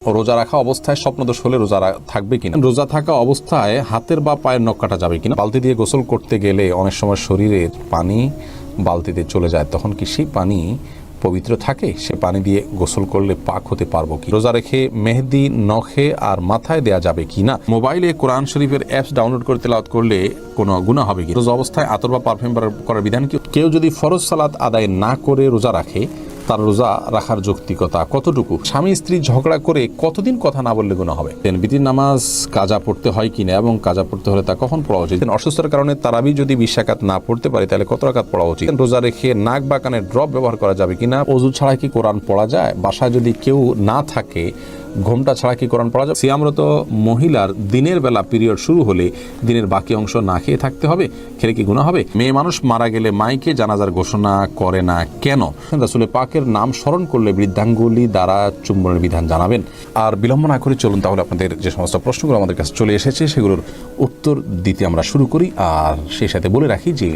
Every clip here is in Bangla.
রোজা রাখা অবস্থায় স্বপ্নদোষ হলে রোজা থাকবে কিনা, রোজা থাকা অবস্থায় হাতের বা পায়ের নখ কাটা যাবে কিনা, বালতি দিয়ে গোসল করতে গেলে অনেক সময় শরীরের পানি বালতিতে চলে যায়, তখন কি সেই পানি পবিত্র থাকে? সে পানি দিয়ে গোসল করলে পাক হতে পারবো কি? রোজা রেখে মেহেদি নখে আর মাথায় দেয়া যাবে কি না? মোবাইলে কোরআন শরীফের অ্যাপস ডাউনলোড করে তেলাওয়াত করলে কোনো গুনাহ হবে কি? রোজা অবস্থায় আতর বা পারফিউম করার বিধান কি? কেউ যদি ফরজ সালাত আদায় না করে রোজা রাখে, তার রোজা রাখার যৌক্তিকতা কতটুকু? স্বামী স্ত্রী ঝগড়া করে কতদিন কথা না বললে গুনাহ হবে? বিতির নামাজ কাজা পড়তে হয় কিনা এবং কাজা পড়তে হলে তা কখন পড়া উচিত? অসুস্থতার কারণে তারাবি যদি 20 রাকাত না পড়তে পারে তাহলে কত রাকাত পড়া উচিত? রোজা রেখে নাক বা কানে ড্রপ ব্যবহার করা যাবে কিনা? ওযু ছাড়া কি কোরআন পড়া যায়? বাসায় যদি কেউ না থাকে, ঘোমটা ছাড়া কি কোরআন পড়া যায়? সিয়ামরত মহিলার দিনের বেলা পিরিয়ড শুরু হলে দিনের বাকি অংশ না খেয়ে থাকতে হবে, খেলে কি গুনাহ হবে? মেয়ে মানুষ মারা গেলে মাইকে জানাজার ঘোষণা করে না কেন? রাসূল পাকের নাম স্মরণ করলে বৃদ্ধাঙ্গুলি দ্বারা চুম্বনের বিধান জানাবেন। আর বিলম্ব না করে চলুন তাহলে আপনাদের যে সমস্ত প্রশ্নগুলো আমাদের কাছে চলে এসেছে সেগুলোর উত্তর দিতে আমরা শুরু করি। আর সেই সাথে বলে রাখি যে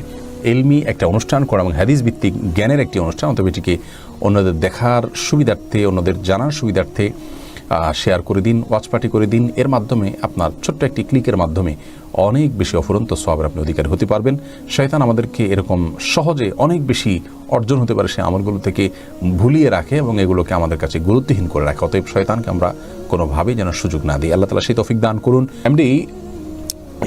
এলমি একটা অনুষ্ঠান করা এবং হাদিস ভিত্তিক জ্ঞানের একটি অনুষ্ঠান, অতএব এটিকে অন্যদের দেখার সুবিধার্থে, অন্যদের জানার সুবিধার্থে শেয়ার করে দিন, ওয়াচ পার্টি করে দিন। এর মাধ্যমে আপনার ছোট্ট একটি ক্লিকের মাধ্যমে অনেক বেশি অফুরন্ত সওয়াবের আপনি অধিকারী হতে পারবেন। শয়তান আমাদেরকে এরকম সহজে অনেক বেশি অর্জন হতে পারে সে আমলগুলো থেকে ভুলিয়ে রাখে এবং এগুলোকে আমাদের কাছে গুরুত্বহীন করে রাখে। অতএব শয়তানকে আমরা কোনোভাবেই যেন সুযোগ না দিই। আল্লাহ তাআলা সেই তৌফিক দান করুন। এমডি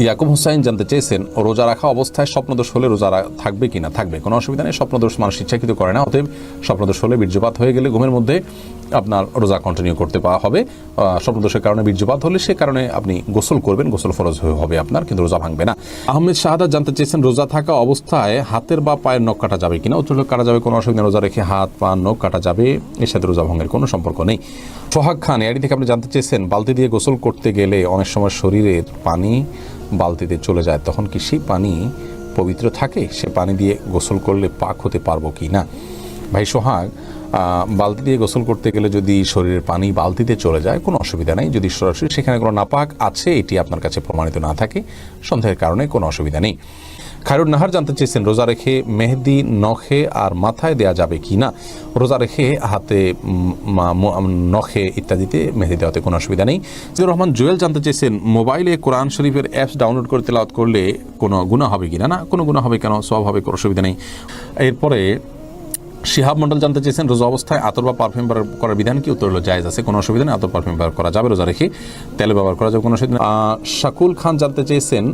ইয়াকুব হোসাইন জানতে চেয়েছেন, রোজা রাখা অবস্থায় স্বপ্নদোষ হলে রোজা থাকবে কিনা? থাকবে, কোনো অসুবিধা নেই। স্বপ্নদোষ মানুষ ইচ্ছাকৃত করে না, অতএব স্বপ্নদোষ হলে বীর্যপাত হয়ে গেলে ঘুমের মধ্যে আপনার রোজা কন্টিনিউ করতে পাওয়া হবে। স্বপ্নদোষের কারণে বীর্যপাত হলে সে কারণে আপনি গোসল করবেন, গোসল ফরজ হবে আপনার, কিন্তু রোজা ভাঙবে না। আহমেদ শাহাদাত জানতে চেয়েছেন, রোজা থাকা অবস্থায় হাতের বা পায়ের নখ কাটা যাবে কিনা? উত্তর কাটা যাবে, কোনো অসুবিধা। রোজা রেখে হাত পা নখ কাটা যাবে, এর সাথে রোজা ভাঙের কোনো সম্পর্ক নেই। সোহাগ খান এডি থেকে আপনি জানতে চেয়েছেন, বালতি দিয়ে গোসল করতে গেলে অনেক সময় শরীরের পানি বালতিতে চলে যায়, তখন কি সেই পানি পবিত্র থাকে? সে পানি দিয়ে গোসল করলে পাক হতে পারবো কি না? ভাই সোহাগ, বালতি দিয়ে গোসল করতে গেলে যদি শরীরের পানি বালতিতে চলে যায় কোনো অসুবিধা নেই। যদি সরাসরি সেখানে কোনো নাপাক আছে এটি আপনার কাছে প্রমাণিত না থাকে, সন্দেহের কারণে কোনো অসুবিধা নেই। খায়রুন নাহার জানতে চেয়েছেন, রোজা রেখে মেহেদি নখে আর মাথায় দেয়া যাবে কি না? রোজা রেখে হাতে, নখে ইত্যাদিতে মেহেদি দেওয়াতে কোনো অসুবিধা নেই। জিয়াউর রহমান জুয়েল জানতে চেয়েছেন, মোবাইলে কোরআন শরীফের অ্যাপস ডাউনলোড করে তেলাওয়াত করলে কোনো গুনাহ হবে কিনা? না, কোনো গুনাহ হবে কেন, সওয়াব হবে, কোনো অসুবিধা নেই। এরপরে শিহাব মন্ডল জানতে চেয়েছেন, রোজা অবস্থায় আতর বা পারফিউম ব্যবহার করার বিধান কি? উত্তর হলো জায়েজ আছে, কোনো অসুবিধা নেই। আতর পারফিউম ব্যবহার করা যাবে, রোজা রেখে তেল ব্যবহার করা যাবে, কোনো অসুবিধা নেই। শাকুল খান জানতে চেয়েছেন,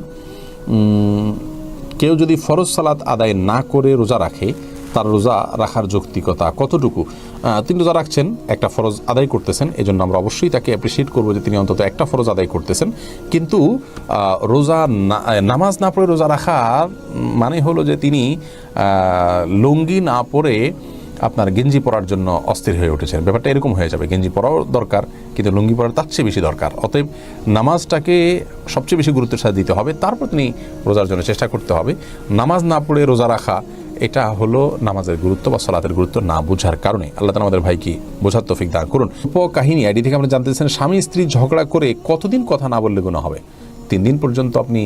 কেউ যদি ফরজ সালাত আদায় না করে রোজা রাখে, তার রোজা রাখার যৌক্তিকতা কতটুকু? তিনি রোজা রাখছেন, একটা ফরজ আদায় করতেছেন, এই জন্য আমরা অবশ্যই তাকে অ্যাপ্রিসিয়েট করবো যে তিনি অন্তত একটা ফরজ আদায় করতেছেন। কিন্তু রোজা নামাজ না পড়ে রোজা রাখার মানে হলো যে তিনি লুঙ্গি না পরে আপনার গেঞ্জি পরার জন্য অস্থির হয়ে উঠেছেন। ব্যাপারটা এরকম হয়ে যাবে, গেঞ্জি পরাও দরকার কিন্তু লুঙ্গি পরার তার চেয়ে বেশি দরকার। অতএব নামাজটাকে সবচেয়ে বেশি গুরুত্বের সাথে দিতে হবে, তারপর তিনি রোজার জন্য চেষ্টা করতে হবে। নামাজ না পড়ে রোজা রাখা এটা হলো নামাজের গুরুত্ব বা সালাতের গুরুত্ব না বোঝার কারণে। আল্লাহ তাআলা আমাদের ভাইকে বোঝার তৌফিক দান করুন। কাহিনী আইডি থেকে আমরা জানতে চাচ্ছেন, স্বামী স্ত্রী ঝগড়া করে কতদিন কথা না বললে গুনাহ হবে? 3 দিন পর্যন্ত আপনি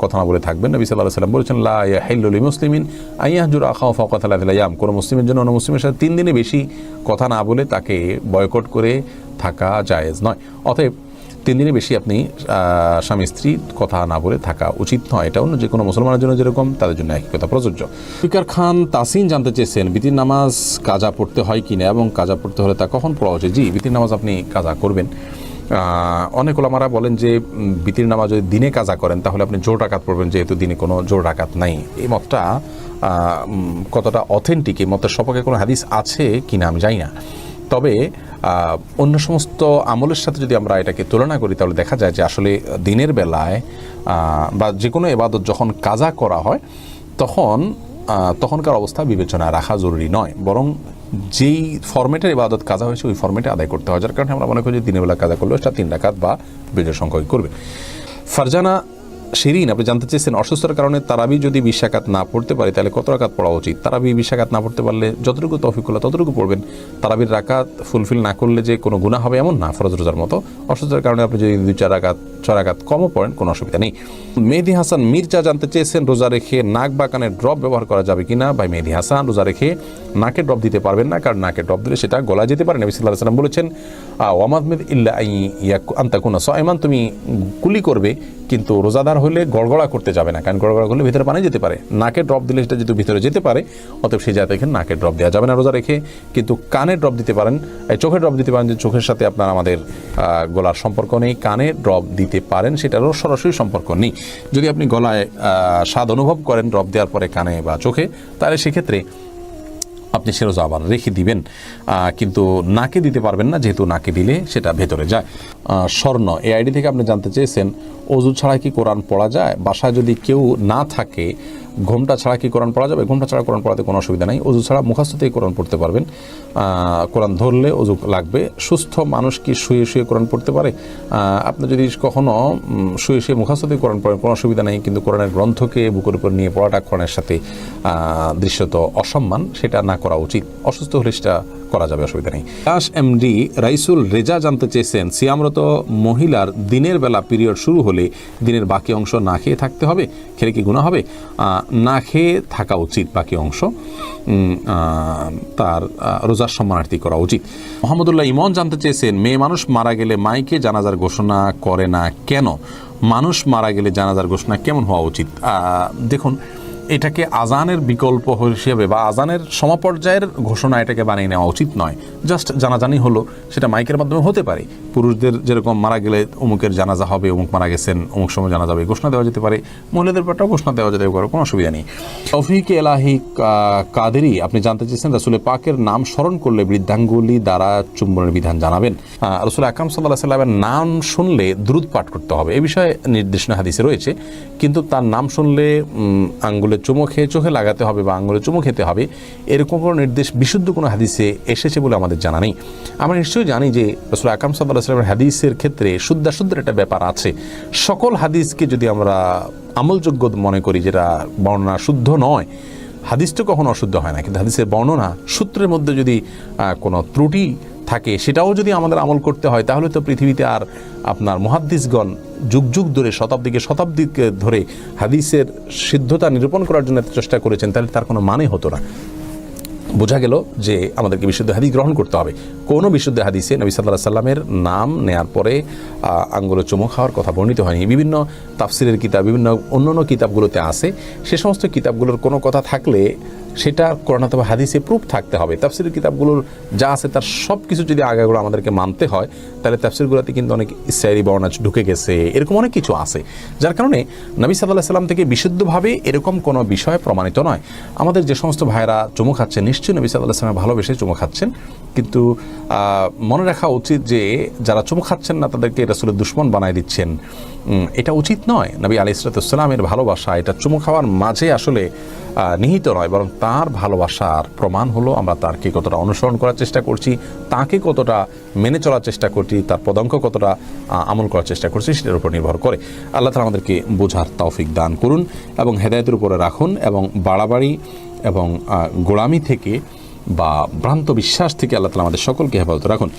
কথা না বলে থাকবেন। নবী সাল্লাল্লাহু আলাইহি ওয়াসাল্লাম বলেছেন, লা ইয়াহিল্লু লিমুসলিমিন আইয়াহজুরা আখাহু ফাওকা 3 আইয়াম। কোনো মুসলিমের জন্য অন্য মুসলিমের সাথে 3 দিনে বেশি কথা না বলে তাকে বয়কট করে থাকা জায়েজ নয়। অতএব 3 দিনে বেশি আপনি স্বামী স্ত্রী কথা না বলে থাকা উচিত নয়। এটা অন্য যে কোনো মুসলমানের জন্য যেরকম, তাদের জন্য একই কথা প্রযোজ্য। ফিকার খান তাসিন জানতে চেয়েছেন, বিতির নামাজ কাজা পড়তে হয় কিনা এবং কাজা পড়তে হলে তা কখন পড়া উচিত? জি, বিতির নামাজ আপনি কাজা করবেন। অনেক ওলামারা বলেন যে বিতির নামাজ যদি দিনে কাজা করেন তাহলে আপনি জোর রাকাত পড়বেন, যেহেতু দিনে কোনো জোর রাকাত নাই। এই মতটা কতটা অথেন্টিক, এই মতের সপক্ষে কোনো হাদিস আছে কিনা আমি জানি না। তবে অন্য সমস্ত আমলের সাথে যদি আমরা এটাকে তুলনা করি তাহলে দেখা যায় যে আসলে দিনের বেলায় বা যে কোনো ইবাদত যখন কাজা করা হয় তখনকার অবস্থা বিবেচনায় রাখা জরুরি নয়, বরং যেই ফরম্যাটের ইবাদত কাজা হয়েছে ওই ফরম্যাটে আদায় করতে হয়। যার কারণে আমরা মনে করি যে দিনের বেলা কাজা করলে সেটা 3 রাকাত বা বিজয় সংখ্যক করবে। ফারজানা শিরিন আপনি জানতে চেয়েছেন, অসুস্থতার কারণে তারাবি যদি 20 রাকাত না পড়তে পারে তাহলে কত রাকাত পড়া উচিত? তারাবি 20 রাকাত না পড়তে পারলে যতটুকু তৌফিক হলো ততটুকু পড়বেন। তারাবির রাকাত ফুলফিল না করলে যে কোনো গুনাহ হবে এমন না, ফরজ রোজার মতো। অসুস্থতার কারণে আপনি যদি 2-4 রাকাত 6 রাকাত কমও পড়েন, কোনো অসুবিধা নেই। মেহেদি হাসান মির্জা জানতে চেয়েছেন রোজা রেখে নাক বা কানের ড্রপ ব্যবহার করা যাবে কিনা। ভাই মেহেদি হাসান, রোজা রেখে নাকে ড্রপ দিতে পারবেন না, কারণ নাকে ড্রপ দিলে সেটা গলায় যেতে পারে। নবী সাল্লাল্লাহু আলাইহি ওয়াসাল্লাম বলেছেন ওয়ামাদমিদ ইল্লা আনতাকুনা সাইমান, তুমি কুলি করবে কিন্তু রোজাদার হলে গড়গড়া করতে যাবে না, কারণ গড়গড়া করলে ভিতরে পানি যেতে পারে। নাকে ড্রপ দিলে সেটা যেহেতু ভিতরে যেতে পারে, অতএব সেই জায়গায় এখানে নাকে ড্রপ দেওয়া যাবে না রোজা রেখে। কিন্তু কানে ড্রপ দিতে পারেন, চোখে ড্রপ দিতে পারেন, যে চোখের সাথে আপনার আমাদের গলার সম্পর্ক নেই, কানে ড্রপ দিতে পারেন, সেটারও সরাসরি সম্পর্ক নেই। যদি আপনি গলায় স্বাদ অনুভব করেন ড্রপ দেওয়ার পরে কানে বা চোখে, তাহলে সেক্ষেত্রে আপনি সে রোজা আবার রেখে দিবেন, কিন্তু নাকে দিতে পারবেন না, যেহেতু নাকে দিলে সেটা ভেতরে যায়। স্বর্ণ এই আইডি থেকে আপনি জানতে চেয়েছেন অজু ছাড়া কি কোরআন পড়া যায়? বাসায় যদি কেউ না থাকে, ঘোমটা ছাড়া কি কোরআন পড়া যাবে? ঘোমটা ছাড়া কোরআন পড়াতে কোনো অসুবিধা নেই। অজু ছাড়া মুখস্থ থেকে কোরআন পড়তে পারবেন। কোরআন ধরলে অজু লাগবে। সুস্থ মানুষ কি শুয়ে শুয়ে কোরআন পড়তে পারে? আপনি যদি কখনো শুয়ে শুয়ে মুখস্থ থেকে কোরআন পড়েন, কোনো অসুবিধা নেই, কিন্তু কোরআনের গ্রন্থকে বুকের উপর নিয়ে পড়াটা কোরআনের সাথে দৃশ্যত অসম্মান, সেটা না করা উচিত। অসুস্থ হলে সেটা করা যাবে, অসুবিধা নেই। দাস এমডি রাইসুল রেজা জানতে চেয়েছেন সিয়ামরত মহিলার দিনের বেলা পিরিয়ড শুরু হলে দিনের বাকি অংশ না খেয়ে থাকতে হবে, খেলে কি গুনাহ হবে? না খেয়ে থাকা উচিত বাকি অংশ, তার রোজার সম্মানার্থী করা উচিত। মোহাম্মদুল্লাহ ইমন জানতে চেয়েছেন মেয়ে মানুষ মারা গেলে মাইকে জানাজার ঘোষণা করে না কেন? মানুষ মারা গেলে জানাজার ঘোষণা কেমন হওয়া উচিত? দেখুন, এটাকে আজানের বিকল্প হিসেবে বা আজানের সমপর্যায়ের ঘোষণা এটাকে বানিয়ে নেওয়া উচিত নয়। জাস্ট জানাজানি হলো, সেটা মাইকের মাধ্যমে হতে পারে। পুরুষদের যেরকম মারা গেলে অমুকের জানাজা হবে, অমুক মারা গেছেন, অমুক সময় জানা যাবে, ঘোষণা দেওয়া যেতে পারে। মহিলাদের ব্যাপারটাও ঘোষণা দেওয়া যেতে পারে, কোনো অসুবিধা নেই। তৌফিক এলাহি কাদেরি আপনি জানতে চেয়েছেন রাসূল পাকের নাম স্মরণ করলে বৃদ্ধাঙ্গুলি দ্বারা চুম্বনের বিধান জানাবেন। রাসূল আকরাম সাল্লাল্লাহু আলাইহি ওয়াসাল্লামের নাম শুনলে দুরূদ পাঠ করতে হবে, এ বিষয়ে নির্দেশনা হাদিসে রয়েছে। কিন্তু তার নাম শুনলে আঙ্গুলে চুমো খেয়ে চোখে লাগাতে হবে বা আঙ্গুলে চুমো খেতে হবে, এরকম কোনো নির্দেশ বিশুদ্ধ কোনো হাদিসে এসেছে বলে আমাদের জানা নেই। আমরা নিশ্চয়ই জানি যে রাসূল আকরাম সাল্লাল্লাহু আলাইহি ওয়াসাল্লামের হাদিসের ক্ষেত্রে শুদ্ধাশুদ্ধের একটা ব্যাপার আছে। সকল হাদিসকে যদি আমরা আমলযোগ্য মনে করি, যেটা বর্ণনা শুদ্ধ নয়, হাদিস তো কখনো অশুদ্ধ হয় না, কিন্তু হাদিসের বর্ণনা সূত্রের মধ্যে যদি কোনো ত্রুটি থাকে, সেটাও যদি আমাদের আমল করতে হয়, তাহলে তো পৃথিবীতে আর আপনার মুহাদ্দিসগণ যুগ যুগ ধরে শতাব্দীকে ধরে হাদিসের সিদ্ধতা নিরূপণ করার জন্য চেষ্টা করেছেন, তাহলে তার কোনো মানে হতো না। বোঝা গেল যে আমাদেরকে বিশুদ্ধ হাদিস গ্রহণ করতে হবে। কোনো বিশুদ্ধ হাদিসে নবী সাল্লাল্লাহু আলাইহি সাল্লামের নাম নেয়ার পরে আঙ্গুলে চুমু খাওয়ার কথা বর্ণিত হয়নি। বিভিন্ন তাফসিরের কিতাব, বিভিন্ন অন্যান্য কিতাবগুলোতে আছে। সে সমস্ত কিতাবগুলোর কোনো কথা থাকলে সেটা কোরআন অথবা হাদিসে প্রুফ থাকতে হবে। তাফসিরের কিতাবগুলোর যা আছে তার সব কিছু যদি আগাগুলো আমাদেরকে মানতে হয়, তাহলে তাফসিরগুলোতে কিন্তু অনেক ইসরায়েলি বর্ণনা ঢুকে গেছে, এরকম অনেক কিছু আছে, যার কারণে নবী সাল্লাল্লাহু আলাইহি সাল্লাম থেকে বিশুদ্ধভাবে এরকম কোনো বিষয় প্রমাণিত নয়। আমাদের যে সমস্ত ভাইরা চুমু খাচ্ছেন, নিশ্চয়ই নবী সাল্লাল্লাহু আলাইহি সাল্লাম ভালোবেসে চুমু খাচ্ছেন, কিন্তু মনে রাখা উচিত যে যারা চুমু খাচ্ছেন না তাদেরকে রাসূলের দুশমন বানায় দিচ্ছেন, এটা উচিত নয়। নবী আলাইহিস সালামের ভালোবাসা এটা চুমু খাওয়ার মাঝে আসলে নিহিত নয়, বরং তার ভালোবাসার প্রমাণ হলো আমরা তারকে কতটা অনুসরণ করার চেষ্টা করছি, তাকে কতটা মেনে চলার চেষ্টা করছি, তার পদাঙ্ক কতটা আমল করার চেষ্টা করছি, সেটার উপর নির্ভর করে। আল্লাহ তাআলা আমাদেরকে বোঝার তৌফিক দান করুন এবং হেদায়েতের উপরে রাখুন, এবং বাড়াবাড়ি এবং গোলামি থেকে বা ভ্রান্ত বিশ্বাস থেকে আল্লাহ তাআলা আমাদের সকলকে হেফাজত রাখুন।